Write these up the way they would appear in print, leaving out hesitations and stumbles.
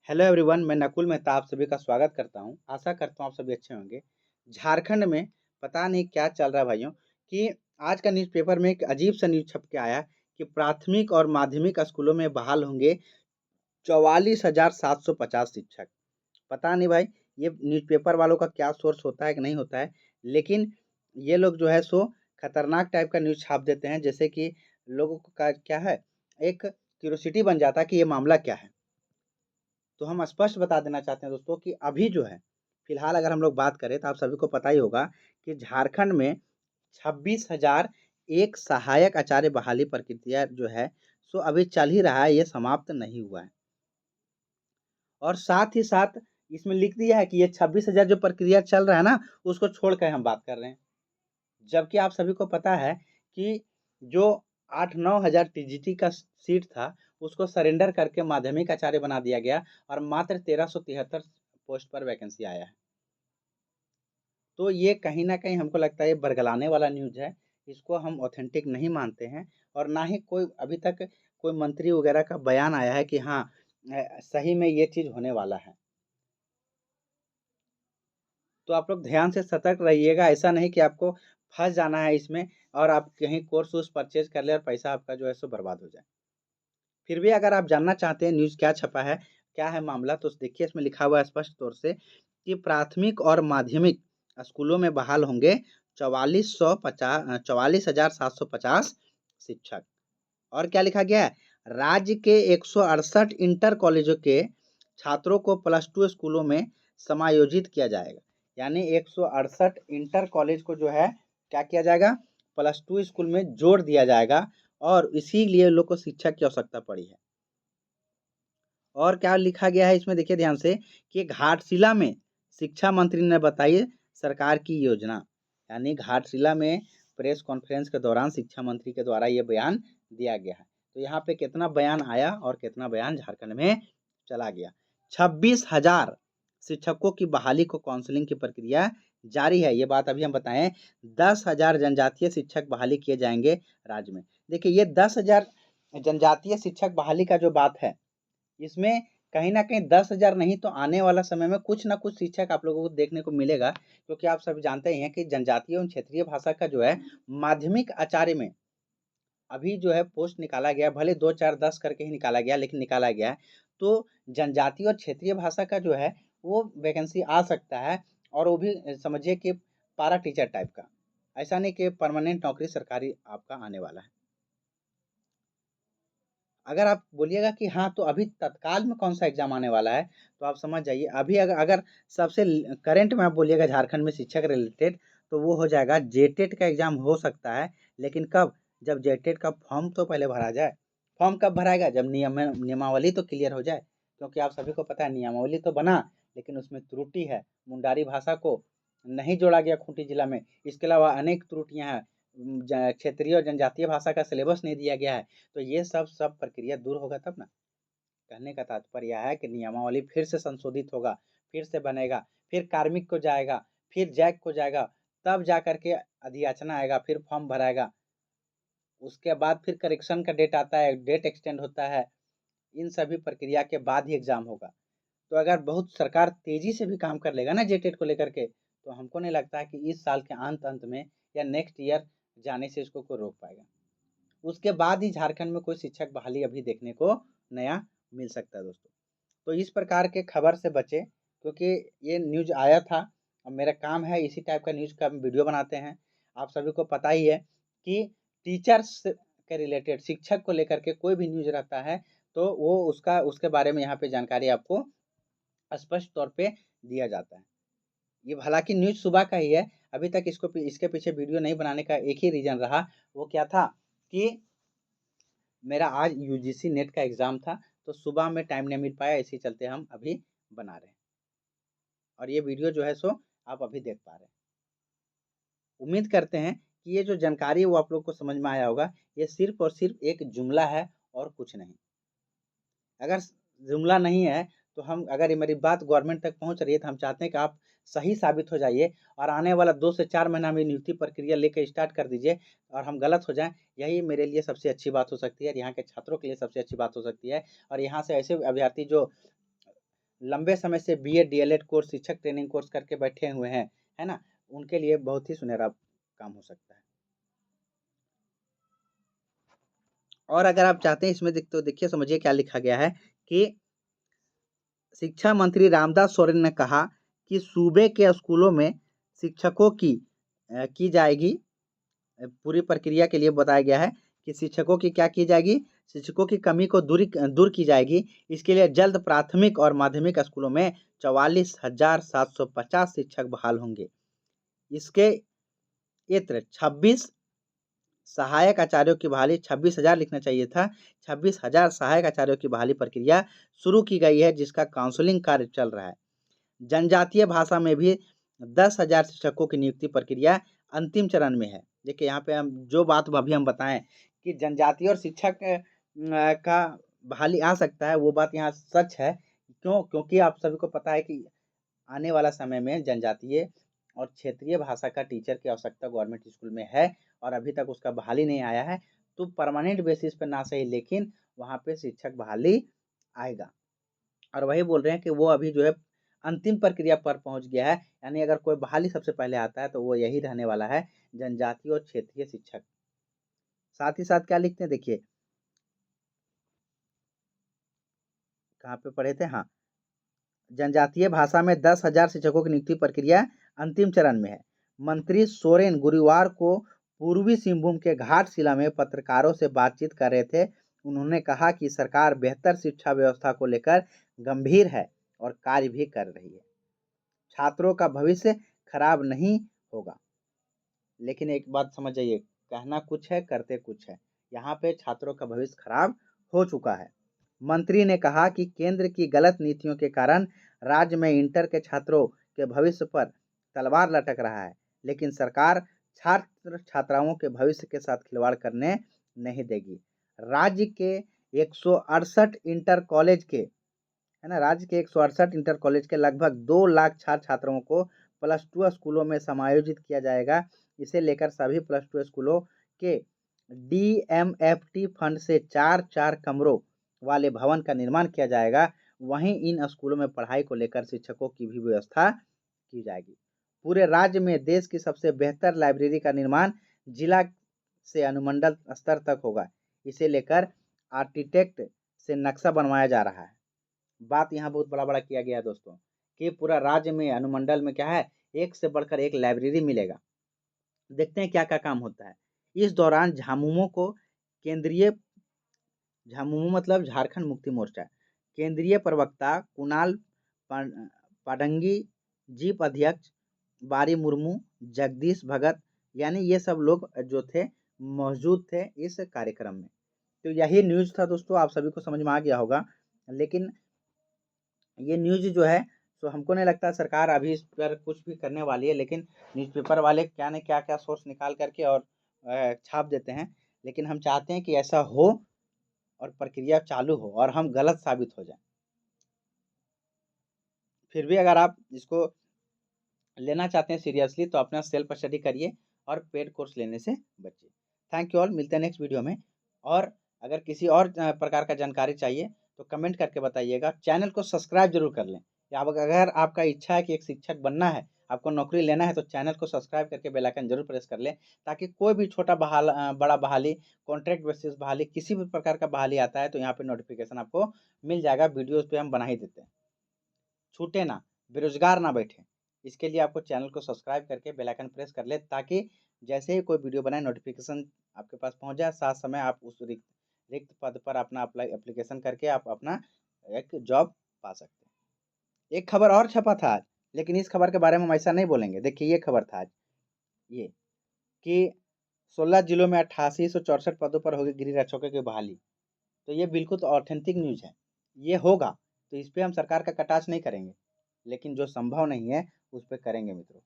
Hello everyone, मैं नकुल मेहता आप सभी का स्वागत करता हूं। आशा करता हूं आप सभी अच्छे होंगे। झारखंड में पता नहीं क्या चल रहा है भाइयों कि आज का न्यूज़पेपर में एक अजीब सा न्यूज़ छप के आया कि प्राथमिक और माध्यमिक स्कूलों में बहाल होंगे 44,750 शिक्षक। पता नहीं भाई ये न्यूज़पेपर वालों का क्या सोर्स होता है कि नहीं होता है, लेकिन ये लोग जो है सो खतरनाक टाइप का न्यूज़ छाप देते हैं, जैसे कि लोगों को का क्या है, एक क्यूरोसिटी बन जाता है कि ये मामला क्या है। तो हम स्पष्ट बता देना चाहते हैं दोस्तों कि अभी जो है फिलहाल अगर हम लोग बात करें तो आप सभी को पता ही होगा कि झारखंड में 26,001 सहायक आचार्य बहाली प्रक्रिया जो है सो अभी चल ही रहा है, ये समाप्त नहीं हुआ है। और साथ ही साथ इसमें लिख दिया है कि ये 26,000 जो प्रक्रिया चल रहा है ना, उसको छोड़ कर हम बात कर रहे हैं। जबकि आप सभी को पता है कि जो 8-9 हज़ार टीजीटी का सीट था, उसको सरेंडर करके माध्यमिक आचार्य बना दिया गया और मात्र 1373 पोस्ट पर वैकेंसी आया है। तो ये कहीं न कहीं हमको लगता है ये बरगलाने वाला न्यूज़ है। इसको हम ऑथेंटिक नहीं मानते हैं और ना ही कोई अभी तक कोई मंत्री वगैरह का बयान आया है कि हाँ सही में ये चीज़ होने वाला है। तो आप लोग ध्यान से सतर्क रहिएगा, ऐसा नहीं कि आपको फँस जाना है इसमें और आप कहीं कोर्स-वोर्स परचेज़ कर लें और पैसा आपका जो है सो बर्बाद हो जाए। फिर भी अगर आप जानना चाहते हैं न्यूज़ क्या छपा है, क्या है मामला, तो देखिए इसमें लिखा हुआ है स्पष्ट तौर से कि प्राथमिक और माध्यमिक स्कूलों में बहाल होंगे 44,750 शिक्षक। और क्या लिखा गया है? राज्य के 168 इंटर कॉलेजों के छात्रों को प्लस 2 स्कूलों में समायोजित किया जाएगा। यानी 168 इंटर कॉलेज को जो है क्या किया जाएगा? प्लस 2 स्कूल में जोड़ दिया जाएगा और इसीलिए लोग को शिक्षक की आवश्यकता पड़ी है। और क्या लिखा गया है इसमें देखिए ध्यान से कि घाटशिला में शिक्षा मंत्री ने बताई सरकार की योजना। यानी घाटशिला में प्रेस कॉन्फ्रेंस के दौरान शिक्षा मंत्री के द्वारा ये बयान दिया गया है। तो यहाँ पे कितना बयान आया और कितना बयान झारखंड में चला गया। 26,000 शिक्षकों की बहाली को काउंसलिंग की प्रक्रिया जारी है, ये बात अभी हम बताएं। 10,000 जनजातीय शिक्षक बहाली किए जाएंगे राज्य में। देखिए ये 10,000 जनजातीय शिक्षक बहाली का जो बात है, इसमें कहीं न कहीं 10,000 नहीं तो आने वाला समय में कुछ न कुछ शिक्षक आप लोगों को देखने को मिलेगा, क्योंकि आप सभी जानते ही हैं कि जनजातीय एवं क्षेत्रीय भाषा का जो है माध्यमिक आचार्य में अभी जो है पोस्ट निकाला गया, भले 2, 4, 10 करके ही निकाला गया, लेकिन निकाला गया है। तो जनजातीय और क्षेत्रीय भाषा का जो है वो वैकेंसी आ सकता है और वो भी समझिए कि पारा टीचर टाइप का। ऐसा नहीं कि परमानेंट नौकरी सरकारी आपका आने वाला है। अगर आप बोलिएगा कि हाँ, तो अभी तत्काल में कौन-सा एग्ज़ाम आने वाला है, तो आप समझ जाइए अभी अगर अगर सबसे करंट में आप बोलिएगा झारखंड में शिक्षक रिलेटेड, तो वो हो जाएगा जेटेट का एग्ज़ाम हो सकता है, लेकिन कब? जब जेटेट का फॉर्म तो पहले भरा जाए। फॉर्म कब भराएगा? जब नियमावली तो क्लियर हो जाए, क्योंकि आप सभी को पता है नियमावली तो बना, लेकिन उसमें त्रुटि है। मुंडारी भाषा को नहीं जोड़ा गया खूंटी जिला में। इसके अलावा अनेक त्रुटियाँ हैं। क्षेत्रीय और जनजातीय भाषा का सिलेबस नहीं दिया गया है। तो ये सब प्रक्रिया दूर होगा तब ना। कहने का तात्पर्य यह है कि नियमावली फिर से संशोधित होगा, फिर से बनेगा, फिर कार्मिक को जाएगा, फिर जैक को जाएगा, तब जा कर के अधियाचना आएगा, फिर फॉर्म भराएगा। उसके बाद फिर करेक्शन का डेट आता है, डेट एक्सटेंड होता है। इन सभी प्रक्रिया के बाद ही एग्ज़ाम होगा। तो अगर बहुत सरकार तेज़ी से भी काम कर लेगा ना जेटेट को लेकर के, तो हमको नहीं लगता है कि इस साल के अंत-अंत में या नेक्स्ट ईयर जाने से इसको कोई रोक पाएगा। उसके बाद ही झारखंड में कोई शिक्षक बहाली अभी देखने को नया मिल सकता है दोस्तों। तो इस प्रकार के खबर से बचें, क्योंकि ये न्यूज़ आया था और मेरा काम है इसी टाइप का न्यूज़ का हम वीडियो बनाते हैं। आप सभी को पता ही है कि टीचर्स के रिलेटेड शिक्षक को लेकर के कोई भी न्यूज़ रहता है, तो वो उसका उसके बारे में यहाँ पे जानकारी आपको स्पष्ट तौर पे दिया जाता है। ये हालाँकि न्यूज़ सुबह का ही है, अभी तक इसके पीछे वीडियो नहीं बनाने का एक ही रीज़न रहा, वो क्या था कि मेरा आज यूजीसी नेट का एग्ज़ाम था, तो सुबह में टाइम नहीं मिल पाया, इसी चलते हम अभी बना रहे हैं। और ये वीडियो जो है सो आप अभी देख पा रहे हैं। उम्मीद करते हैं कि ये जो जानकारी है वो आप लोग को समझ में आया होगा। ये सिर्फ़ और सिर्फ़ एक जुमला है और कुछ नहीं। अगर जुमला नहीं है, तो हम अगर ये मेरी बात गवर्नमेंट तक पहुँच रही है, तो हम चाहते हैं कि आप सही साबित हो जाइए और आने वाला 2 से 4 महीना में नियुक्ति प्रक्रिया लेके स्टार्ट कर दीजिए और हम गलत हो जाएँ, यही मेरे लिए सबसे अच्छी बात हो सकती है और यहाँ के छात्रों के लिए सबसे अच्छी बात हो सकती है। और यहाँ से ऐसे अभ्यर्थी जो लंबे समय से बीएड डीएलएड कोर्स, शिक्षक ट्रेनिंग कोर्स करके बैठे हुए हैं, है ना, उनके लिए बहुत ही सुनहरा काम हो सकता है। और अगर आप चाहते हैं इसमें तो देखिए समझिए क्या लिखा गया है कि शिक्षा मंत्री रामदास सोरेन ने कहा कि सूबे के स्कूलों में शिक्षकों की जाएगी, पूरी प्रक्रिया के लिए बताया गया है कि शिक्षकों की क्या की जाएगी, शिक्षकों की कमी को दूर की जाएगी। इसके लिए जल्द प्राथमिक और माध्यमिक स्कूलों में 44,750 शिक्षक बहाल होंगे। इसके इत्र 26 सहायक आचार्यों की बहाली, 26,000 लिखना चाहिए था, 26,000 सहायक आचार्यों की बहाली प्रक्रिया शुरू की गई है, जिसका काउंसलिंग कार्य चल रहा है। जनजातीय भाषा में भी 10,000 शिक्षकों की नियुक्ति प्रक्रिया अंतिम चरण में है। देखिए यहाँ पे हम जो बात अभी हम बताएं कि जनजातीय और शिक्षक का बहाली आ सकता है, वो बात यहाँ सच है। क्यों? क्योंकि आप सभी को पता है कि आने वाला समय में जनजातीय और क्षेत्रीय भाषा का टीचर की आवश्यकता गवर्नमेंट स्कूल में है और अभी तक उसका बहाली नहीं आया है। तो परमानेंट बेसिस पे ना सही, लेकिन वहाँ पे शिक्षक बहाली आएगा। और वही बोल रहे हैं कि वो अभी जो है अंतिम प्रक्रिया पर पहुंच गया है, यानी अगर कोई बहाली सबसे पहले आता है तो वो यही रहने वाला है, जनजातीय और क्षेत्रीय शिक्षक। साथ ही साथ क्या लिखते हैं देखिए, कहाँ पे पढ़े थे, हाँ, जनजातीय भाषा में 10,000 शिक्षकों की नियुक्ति प्रक्रिया अंतिम चरण में है। मंत्री सोरेन गुरुवार को पूर्वी सिंहभूम के घाटशिला में पत्रकारों से बातचीत कर रहे थे। उन्होंने कहा कि सरकार बेहतर शिक्षा व्यवस्था को लेकर गंभीर है और कार्य भी कर रही है। छात्रों का भविष्य खराब नहीं होगा। लेकिन एक बात समझ जाइए, कहना कुछ है करते कुछ है। यहाँ पे छात्रों का भविष्य खराब हो चुका है। मंत्री ने कहा कि केंद्र की गलत नीतियों के कारण राज्य में इंटर के छात्रों के भविष्य पर तलवार लटक रहा है, लेकिन सरकार छात्र छात्राओं के भविष्य के साथ खिलवाड़ करने नहीं देगी। राज्य के 168 इंटर कॉलेज के, है ना, राज्य के 168 इंटर कॉलेज के लगभग 2 लाख छात्र छात्राओं को +2 स्कूलों में समायोजित किया जाएगा। इसे लेकर सभी +2 स्कूलों के डीएमएफटी फंड से 4-4 कमरों वाले भवन का निर्माण किया जाएगा। वहीं इन स्कूलों में पढ़ाई को लेकर शिक्षकों की भी व्यवस्था की जाएगी। पूरे राज्य में देश की सबसे बेहतर लाइब्रेरी का निर्माण जिला से अनुमंडल स्तर तक होगा। इसे लेकर आर्किटेक्ट से नक्शा बनवाया जा रहा है। बात यहाँ बहुत बड़ा किया गया है दोस्तों, कि पूरा राज्य में अनुमंडल में क्या है, एक से बढ़कर एक लाइब्रेरी मिलेगा। देखते हैं क्या क्या काम होता है। इस दौरान झामुमो को केंद्रीय, झामुमो मतलब झारखंड मुक्ति मोर्चा, केंद्रीय प्रवक्ता कुणाल पाडंगी, जीप अध्यक्ष बारी मुर्मू, जगदीश भगत, यानी ये सब लोग जो थे मौजूद थे इस कार्यक्रम में। तो यही न्यूज़ था दोस्तों, आप सभी को समझ में आ गया होगा। लेकिन ये न्यूज़ जो है, तो हमको नहीं लगता सरकार अभी इस पर कुछ भी करने वाली है, लेकिन न्यूज़पेपर वाले क्या न क्या सोर्स निकाल करके और छाप देते हैं। लेकिन हम चाहते हैं कि ऐसा हो और प्रक्रिया चालू हो और हम गलत साबित हो जाएं। फिर भी अगर आप इसको लेना चाहते हैं सीरियसली, तो अपना सेल्फ स्टडी करिए और पेड कोर्स लेने से बचिए। थैंक यू ऑल, मिलते हैं नेक्स्ट वीडियो में। और अगर किसी और प्रकार का जानकारी चाहिए तो कमेंट करके बताइएगा। चैनल को सब्सक्राइब जरूर कर लें। या अगर आपका इच्छा है कि एक शिक्षक बनना है, आपको नौकरी लेना है, तो चैनल को सब्सक्राइब करके बेल आइकन जरूर प्रेस कर लें, ताकि कोई भी छोटा बड़ा बहाली, कॉन्ट्रैक्ट बेसिस बहाली, किसी भी प्रकार का बहाली आता है तो यहाँ पे नोटिफिकेशन आपको मिल जाएगा। वीडियोज़ पे हम बना ही देते हैं, छूटे ना, बेरोजगार ना बैठे। इसके लिए आपको चैनल को सब्सक्राइब करके बेल आइकन प्रेस कर ले, ताकि जैसे ही कोई वीडियो बनाए नोटिफिकेशन आपके पास पहुंच जाए। साथ समय आप उस रिक्त पद पर अपना अप्लाई एप्लीकेशन करके आप अपना एक जॉब पा सकते हैं। एक खबर और छपा था आज, लेकिन इस खबर के बारे में हम ऐसा नहीं बोलेंगे। देखिए ये खबर था आज, ये कि 16 जिलों में 8864 पदों पर होगी गृह रक्षकों की बहाली। तो ये बिल्कुल तो ऑथेंटिक न्यूज़ है, ये होगा। तो इस पर हम सरकार का कटाक्ष नहीं करेंगे, लेकिन जो संभव नहीं है उस पर करेंगे मित्रों।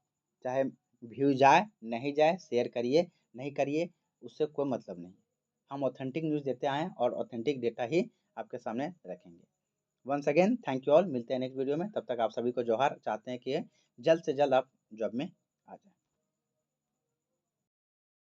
चाहे व्यू जाए नहीं जाए, शेयर करिए नहीं करिए, उससे कोई मतलब नहीं। हम ऑथेंटिक न्यूज़ देते आए हैं और ऑथेंटिक डेटा ही आपके सामने रखेंगे। Once again thank you all, मिलते हैं नेक्स्ट वीडियो में। तब तक आप सभी को जोहार, चाहते हैं कि जल्द से जल्द आप जॉब में आ जाए।